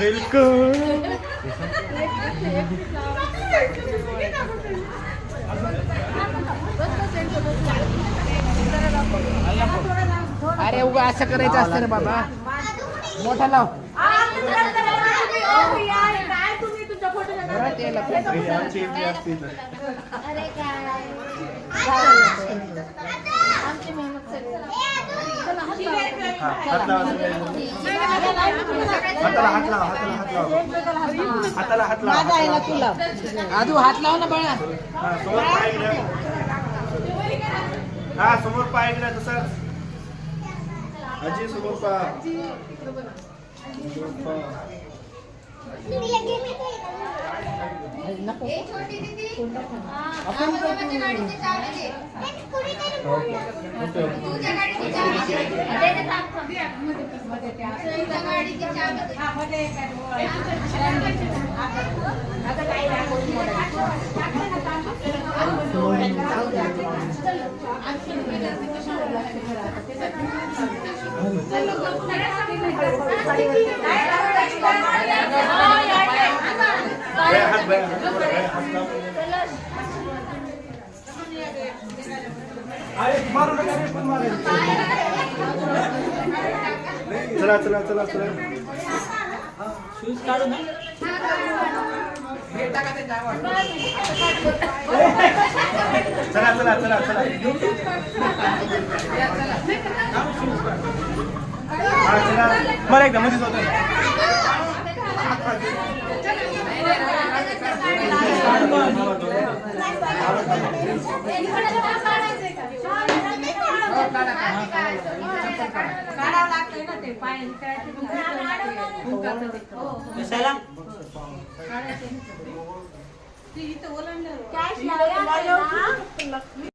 बिलकुल. अरे उगा असं करायचं असतं रे बाबा. मोठा लाव. आमची इडली असते तर. हात लावा सगळे. हाताला हात लावा. आजू हात लाव ना बाळा. समोर पाय इकडे. हा समोर पाय इकडे तसंच. आजी समोर पाय. नको. आपण माझ्या गाडीची चावी दे. तुझ्या गाडीची चावी चला चला चला चला. शूज काढू ना. चला चला चला चला. मला एकदा मध्येच होतं. कॅश